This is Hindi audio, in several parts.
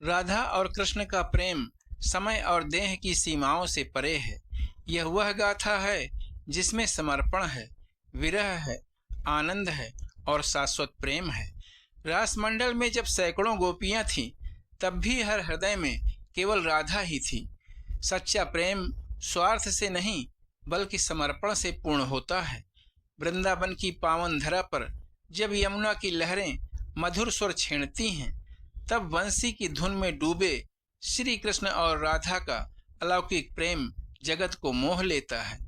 राधा और कृष्ण का प्रेम समय और देह की सीमाओं से परे है। यह वह गाथा है जिसमें समर्पण है, विरह है, आनंद है और शाश्वत प्रेम है। रास मंडल में जब सैकड़ों गोपियां थीं, तब भी हर हृदय में केवल राधा ही थी। सच्चा प्रेम स्वार्थ से नहीं बल्कि समर्पण से पूर्ण होता है। वृंदावन की पावन धरा पर जब यमुना की लहरें मधुर स्वर छेड़ती हैं, तब बंसी की धुन में डूबे श्री कृष्ण और राधा का अलौकिक प्रेम जगत को मोह लेता है।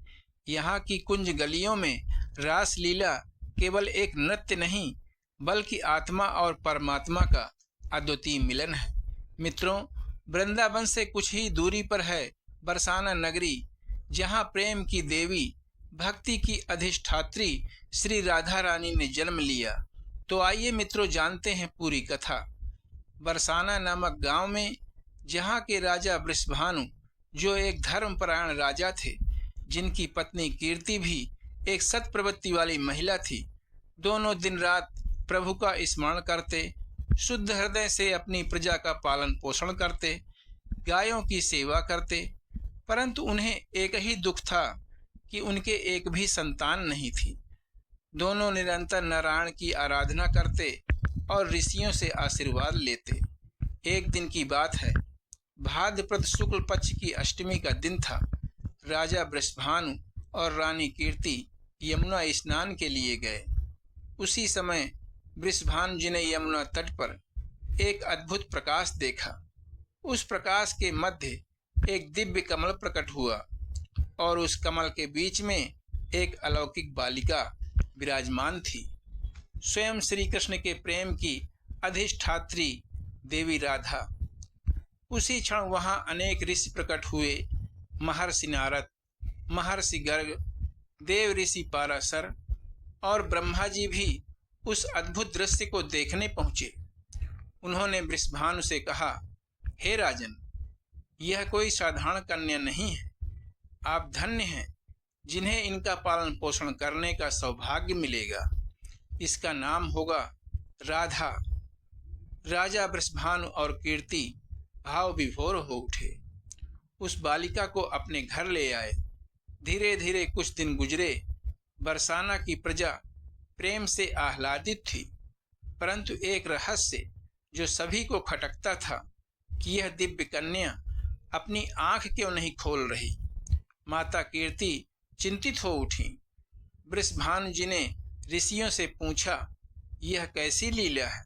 यहाँ की कुंज गलियों में रास लीला केवल एक नृत्य नहीं बल्कि आत्मा और परमात्मा का अद्वितीय मिलन है। मित्रों, वृंदावन से कुछ ही दूरी पर है बरसाना नगरी, जहाँ प्रेम की देवी, भक्ति की अधिष्ठात्री श्री राधा रानी ने जन्म लिया। तो आइए मित्रों, जानते हैं पूरी कथा। बरसाना नामक गांव में, जहाँ के राजा वृषभानु, जो एक धर्मपरायण राजा थे, जिनकी पत्नी कीर्ति भी एक सत प्रवृत्ति वाली महिला थी, दोनों दिन रात प्रभु का स्मरण करते, शुद्ध हृदय से अपनी प्रजा का पालन पोषण करते, गायों की सेवा करते। परंतु उन्हें एक ही दुख था कि उनके एक भी संतान नहीं थी। दोनों निरंतर नारायण की आराधना करते और ऋषियों से आशीर्वाद लेते। एक दिन की बात है, भाद्रपद शुक्ल पक्ष की अष्टमी का दिन था। राजा वृषभानु और रानी कीर्ति यमुना स्नान के लिए गए। उसी समय वृषभानु जी ने यमुना तट पर एक अद्भुत प्रकाश देखा। उस प्रकाश के मध्य एक दिव्य कमल प्रकट हुआ और उस कमल के बीच में एक अलौकिक बालिका विराजमान थी। स्वयं श्री कृष्ण के प्रेम की अधिष्ठात्री देवी राधा। उसी क्षण वहां अनेक ऋषि प्रकट हुए। महर्षि नारद, महर्षि गर्ग, देव ऋषि पाराशर और ब्रह्मा जी भी उस अद्भुत दृश्य को देखने पहुंचे। उन्होंने वृषभानु से कहा, हे राजन, यह कोई साधारण कन्या नहीं है। आप धन्य हैं जिन्हें इनका पालन पोषण करने का सौभाग्य मिलेगा। इसका नाम होगा राधा। राजा वृषभानु और कीर्ति भाव विभोर हो उठे। उस बालिका को अपने घर ले आए। धीरे धीरे कुछ दिन गुजरे। बरसाना की प्रजा प्रेम से आह्लादित थी, परंतु एक रहस्य जो सभी को खटकता था कि यह दिव्य कन्या अपनी आंख क्यों नहीं खोल रही। माता कीर्ति चिंतित हो उठी। वृषभानु जी ने ऋषियों से पूछा, यह कैसी लीला है।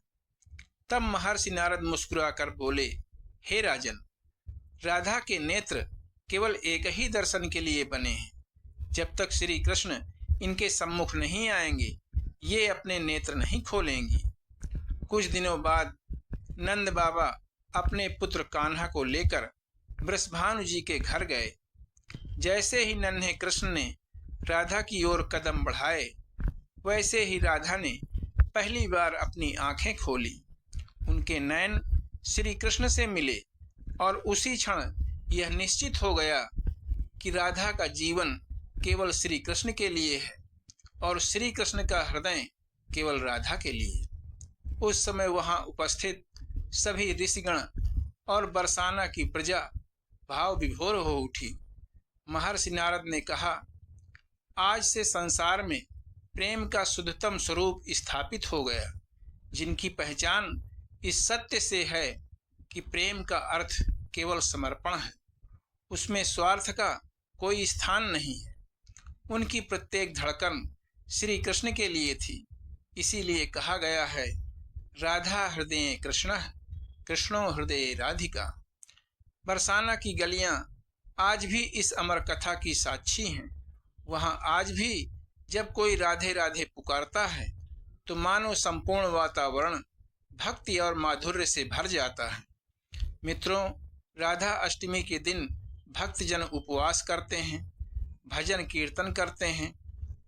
तब महर्षि नारद मुस्कुराकर बोले, हे राजन, राधा के नेत्र केवल एक ही दर्शन के लिए बने हैं। जब तक श्री कृष्ण इनके सम्मुख नहीं आएंगे, ये अपने नेत्र नहीं खोलेंगी। कुछ दिनों बाद नंद बाबा अपने पुत्र कान्हा को लेकर वृषभानु जी के घर गए। जैसे ही नन्हे कृष्ण ने राधा की ओर कदम बढ़ाए, वैसे ही राधा ने पहली बार अपनी आंखें खोली। उनके नयन श्री कृष्ण से मिले और उसी क्षण यह निश्चित हो गया कि राधा का जीवन केवल श्री कृष्ण के लिए है और श्री कृष्ण का हृदय केवल राधा के लिए। उस समय वहां उपस्थित सभी ऋषिगण और बरसाना की प्रजा भाव विभोर हो उठी। महर्षि नारद ने कहा, आज से संसार में प्रेम का शुद्धतम स्वरूप स्थापित हो गया। जिनकी पहचान इस सत्य से है कि प्रेम का अर्थ केवल समर्पण है, उसमें स्वार्थ का कोई स्थान नहीं है। उनकी प्रत्येक धड़कन श्री कृष्ण के लिए थी। इसीलिए कहा गया है, राधा हृदय कृष्ण, कृष्णो हृदय राधिका। बरसाना की गलियां आज भी इस अमर कथा की साक्षी हैं। वहां आज भी जब कोई राधे राधे पुकारता है, तो मानो संपूर्ण वातावरण भक्ति और माधुर्य से भर जाता है। मित्रों, राधा अष्टमी के दिन भक्तजन उपवास करते हैं, भजन कीर्तन करते हैं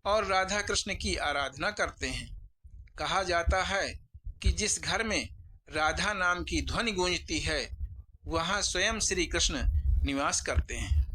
और राधा कृष्ण की आराधना करते हैं। कहा जाता है कि जिस घर में राधा नाम की ध्वनि गूंजती है, वहाँ स्वयं श्री कृष्ण निवास करते हैं।